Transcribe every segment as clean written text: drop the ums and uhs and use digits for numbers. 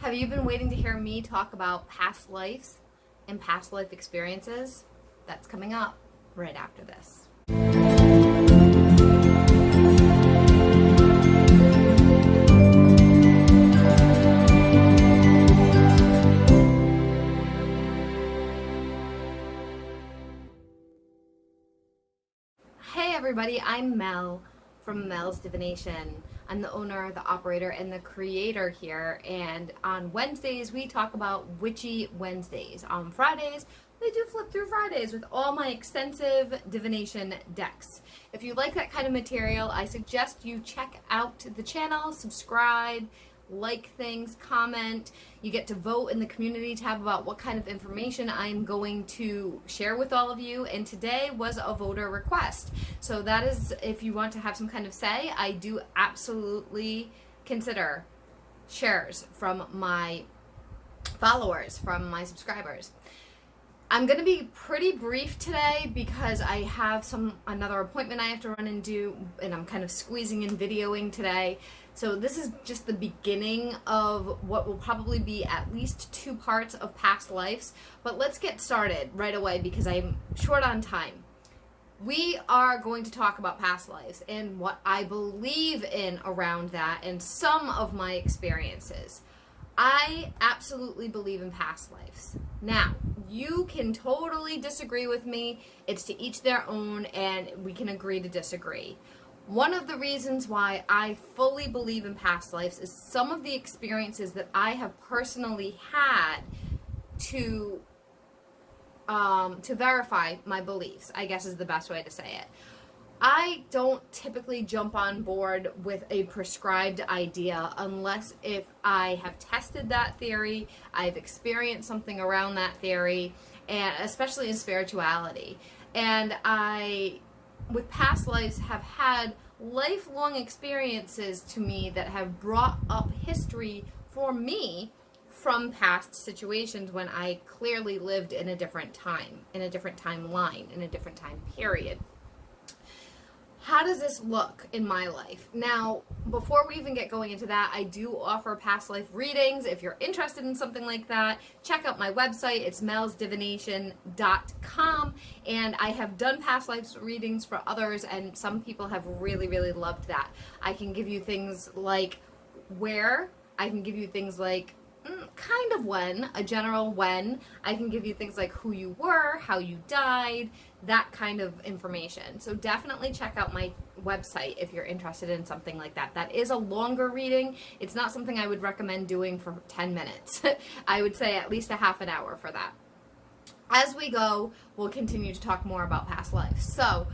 Have you been waiting to hear me talk about past lives and past life experiences? That's coming up right after this. Hey everybody, I'm Mel from Melsdivination. I'm the owner, the operator, and the creator here, and on Wednesdays we talk about Witchy Wednesdays. On Fridays, we do flip through Fridays with all my extensive divination decks. If you like that kind of material, I suggest you check out the channel, subscribe, like things, comment. You get to vote in the community tab about what kind of information I'm going to share with all of you, and today was a voter request. So that is, if you want to have some kind of say, I do absolutely consider shares from my followers, from my subscribers. I'm going to be pretty brief today because I have another appointment I have to run and do, and I'm kind of squeezing in videoing today. So this is just the beginning of what will probably be at least 2 parts of past lives. But let's get started right away because I'm short on time. We are going to talk about past lives and what I believe in around that and some of my experiences. I absolutely believe in past lives. Now, you can totally disagree with me. It's to each their own, and we can agree to disagree. One of the reasons why I fully believe in past lives is some of the experiences that I have personally had to verify my beliefs, I guess is the best way to say it. I don't typically jump on board with a prescribed idea unless if I have tested that theory, I've experienced something around that theory, and especially in spirituality. And I, with past lives, have had lifelong experiences to me that have brought up history for me from past situations when I clearly lived in a different time, in a different timeline, in a different time period. How does this look in my life? Now, before we even get going into that, I do offer past life readings. If you're interested in something like that, check out my website. It's melsdivination.com, and I have done past life readings for others, and some people have really, really loved that. I can give you things like where, I can give you things like kind of when, a general when. I can give you things like who you were, how you died, that kind of information. So definitely check out my website if you're interested in something like that. That is a longer reading. It's not something I would recommend doing for 10 minutes. I would say at least a half an hour for that. As we go, we'll continue to talk more about past lives. So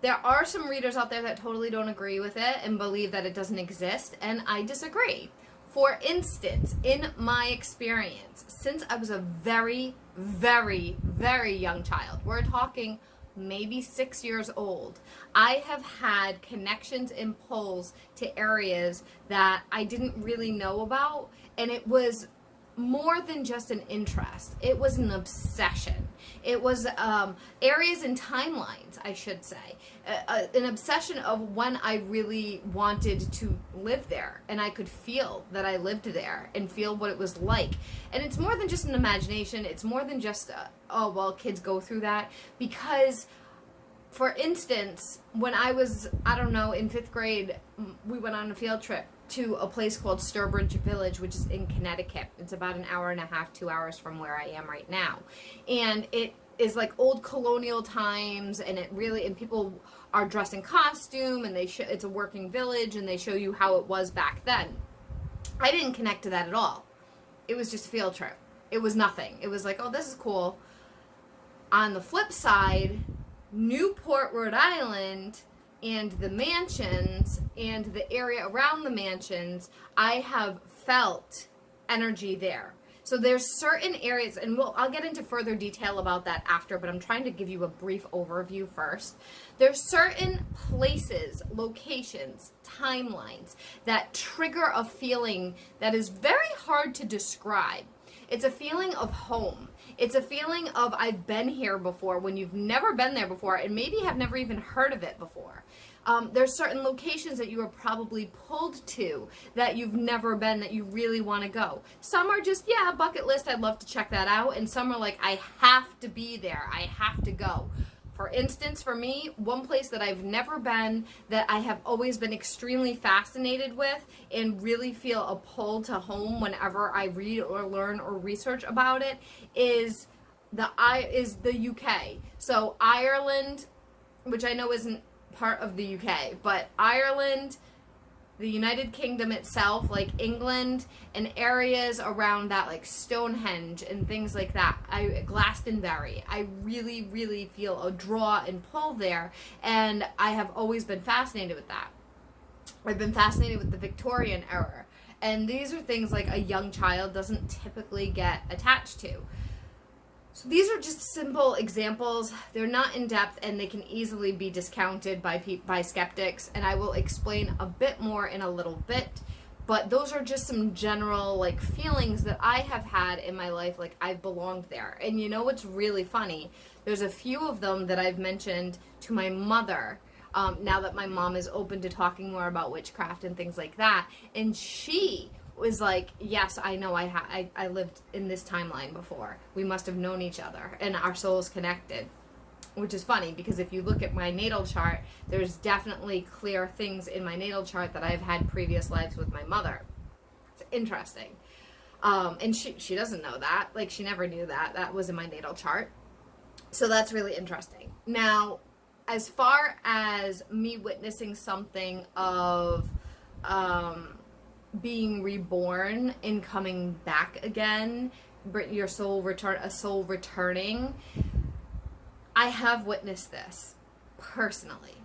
there are some readers out there that totally don't agree with it and believe that it doesn't exist, and I disagree. For instance, in my experience, since I was a very, very, very young child, we're talking maybe 6 years old, I have had connections and pulls to areas that I didn't really know about, and it was more than just an interest. It was an obsession. It was areas and timelines, I should say. An obsession of when I really wanted to live there, and I could feel that I lived there and feel what it was like. And it's more than just an imagination. It's more than just, oh, well, kids go through that. Because, for instance, when I was, I don't know, in 5th grade, we went on a field trip to a place called Sturbridge Village, which is in Connecticut. It's about an hour and a half, 2 hours from where I am right now. And it is like old colonial times, and it really, and people are dressed in costume, and it's a working village, and they show you how it was back then. I didn't connect to that at all. It was just a field trip. It was nothing. It was like, oh, this is cool. On the flip side, Newport, Rhode Island, and the mansions and the area around the mansions, I have felt energy there. So there's certain areas, and I'll get into further detail about that after, but I'm trying to give you a brief overview first. There's certain places, locations, timelines that trigger a feeling that is very hard to describe. It's a feeling of home. It's a feeling of I've been here before when you've never been there before and maybe have never even heard of it before. There's certain locations that you are probably pulled to that you've never been that you really want to go. Some are just, yeah, bucket list, I'd love to check that out. And some are like, I have to be there. I have to go. For instance, for me, one place that I've never been that I have always been extremely fascinated with and really feel a pull to home whenever I read or learn or research about it is the UK. So Ireland, which I know isn't part of the UK, but Ireland, the United Kingdom itself, like England and areas around that, like Stonehenge and things like that, Glastonbury, I really, really feel a draw and pull there, and I have always been fascinated with that. I've been fascinated with the Victorian era, and these are things like a young child doesn't typically get attached to. So these are just simple examples. They're not in depth and they can easily be discounted by skeptics, and I will explain a bit more in a little bit. But those are just some general like feelings that I have had in my life, like I've belonged there. And you know what's really funny? There's a few of them that I've mentioned to my mother now that my mom is open to talking more about witchcraft and things like that. And she was like, yes, I know I lived in this timeline before. We must have known each other and our souls connected. Which is funny because if you look at my natal chart, there's definitely clear things in my natal chart that I've had previous lives with my mother. It's interesting. And she doesn't know that. Like, she never knew that. That was in my natal chart. So that's really interesting. Now, as far as me witnessing something of being reborn and coming back again, a soul returning, I have witnessed this personally,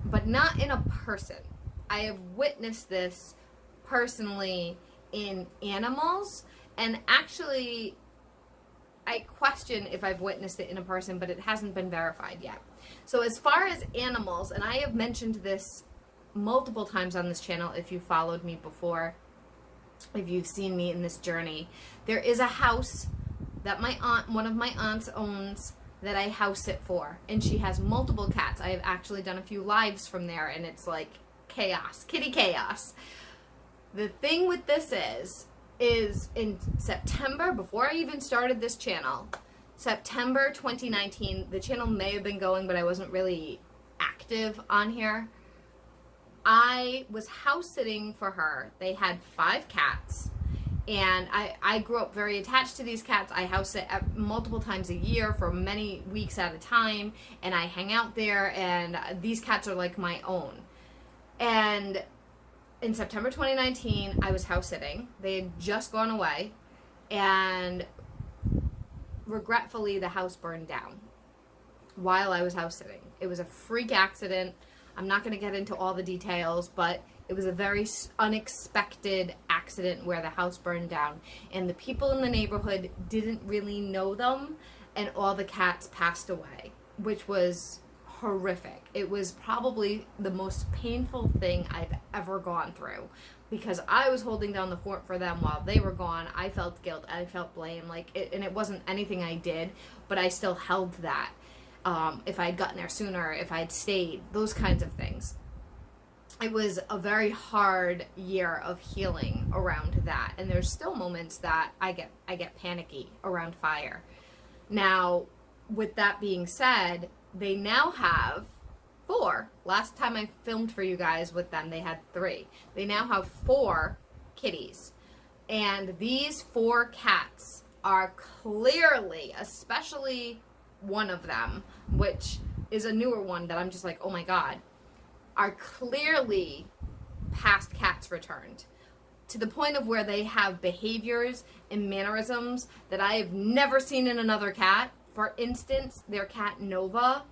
but not in a person. I have witnessed this personally in animals, and actually I question if I've witnessed it in a person, but it hasn't been verified yet. So as far as animals, and I have mentioned this multiple times on this channel if you followed me before, if you've seen me in this journey, there is a house that one of my aunts owns that I house sit for, and she has multiple cats. I have actually done a few lives from there, and it's like chaos, kitty chaos. The thing with this is in September, before I even started this channel, September 2019, the channel may have been going, but I wasn't really active on here. I was house sitting for her. They had 5 cats. And I grew up very attached to these cats. I house sit multiple times a year for many weeks at a time. And I hang out there, and these cats are like my own. And in September 2019, I was house sitting. They had just gone away. And regretfully, the house burned down while I was house sitting. It was a freak accident. I'm not going to get into all the details, but it was a very unexpected accident where the house burned down, and the people in the neighborhood didn't really know them, and all the cats passed away, which was horrific. It was probably the most painful thing I've ever gone through, because I was holding down the fort for them while they were gone. I felt guilt. I felt blame. And it wasn't anything I did, but I still held that. If I had gotten there sooner, if I had stayed, those kinds of things. It was a very hard year of healing around that, and there's still moments that I get panicky around fire. Now, with that being said, they now have 4. Last time I filmed for you guys with them, they had 3. They now have 4 kitties, and these 4 cats are clearly, especially one of them, which is a newer one that I'm just like, oh my god, are clearly past cats returned, to the point of where they have behaviors and mannerisms that I have never seen in another cat. For instance, their cat Nova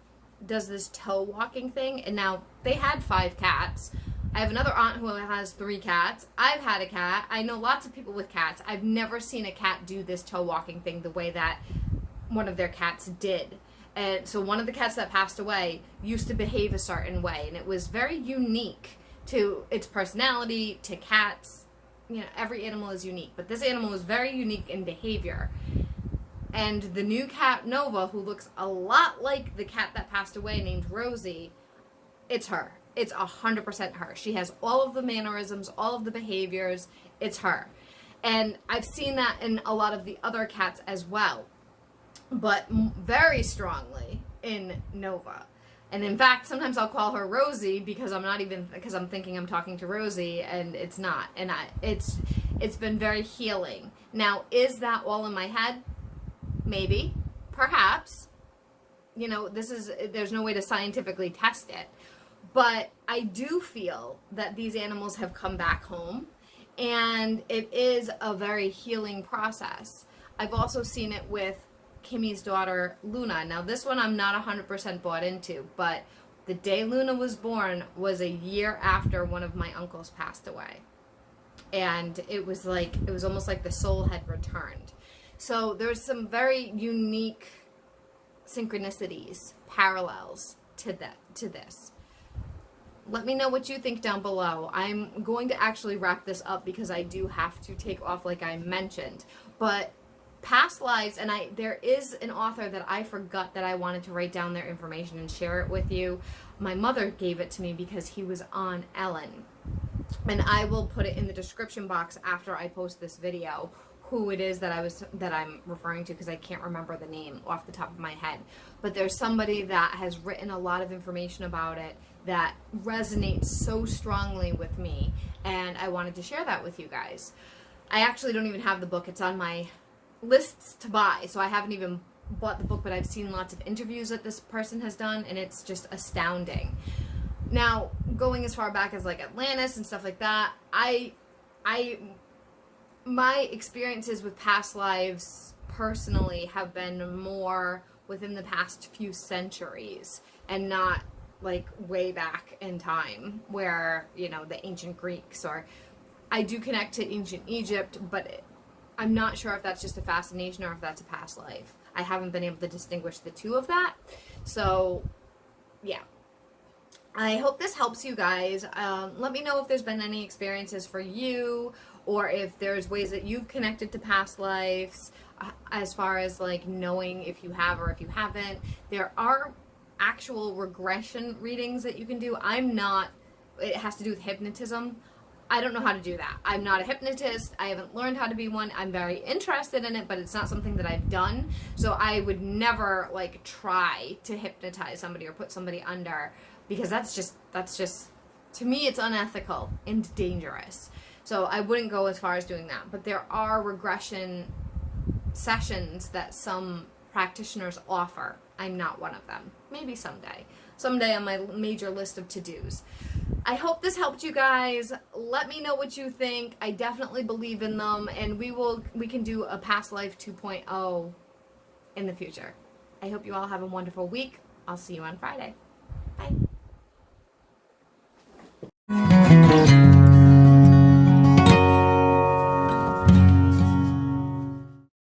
does this toe walking thing, and now they had 5 cats. I have another aunt who has 3 cats. I've had a cat. I know lots of people with cats. I've never seen a cat do this toe walking thing the way that one of their cats did. And so one of the cats that passed away used to behave a certain way, and it was very unique to its personality, to cats, every animal is unique, but this animal is very unique in behavior. And the new cat, Nova, who looks a lot like the cat that passed away named Rosie, it's her. It's 100% her. She has all of the mannerisms, all of the behaviors. It's her. And I've seen that in a lot of the other cats as well, but very strongly in Nova. And in fact, sometimes I'll call her Rosie because I'm thinking I'm talking to Rosie, and it's not. And it's been very healing. Now, is that all in my head? Maybe, perhaps. There's no way to scientifically test it. But I do feel that these animals have come back home, and it is a very healing process. I've also seen it with Kimmy's daughter, Luna. Now, this one I'm not 100% bought into, but the day Luna was born was a year after one of my uncles passed away. And it was almost like the soul had returned. So there's some very unique synchronicities, parallels to this. Let me know what you think down below. I'm going to actually wrap this up because I do have to take off like I mentioned. But past lives, and there is an author that I forgot that I wanted to write down their information and share it with you. My mother gave it to me because he was on Ellen. And I will put it in the description box after I post this video, who it is that I'm referring to, because I can't remember the name off the top of my head. But there's somebody that has written a lot of information about it that resonates so strongly with me, and I wanted to share that with you guys. I actually don't even have the book. It's on my lists to buy, so I haven't even bought the book, but I've seen lots of interviews that this person has done, and it's just astounding. Now, going as far back as like Atlantis and stuff like that, my experiences with past lives personally have been more within the past few centuries, and not like way back in time where, the ancient Greeks, or I do connect to ancient Egypt, but I'm not sure if that's just a fascination or if that's a past life. I haven't been able to distinguish the two of that. So, yeah. I hope this helps you guys. Let me know if there's been any experiences for you, or if there's ways that you've connected to past lives, as far as like knowing if you have or if you haven't. There are actual regression readings that you can do. It has to do with hypnotism. I don't know how to do that. I'm not a hypnotist. I haven't learned how to be one. I'm very interested in it, but it's not something that I've done. So I would never try to hypnotize somebody or put somebody under, because that's just to me, it's unethical and dangerous. So I wouldn't go as far as doing that. But there are regression sessions that some practitioners offer. I'm not one of them. Maybe someday. Someday on my major list of to-dos. I hope this helped you guys. Let me know what you think. I definitely believe in them, and we can do a past life 2.0 in the future. I hope you all have a wonderful week. I'll see you on Friday.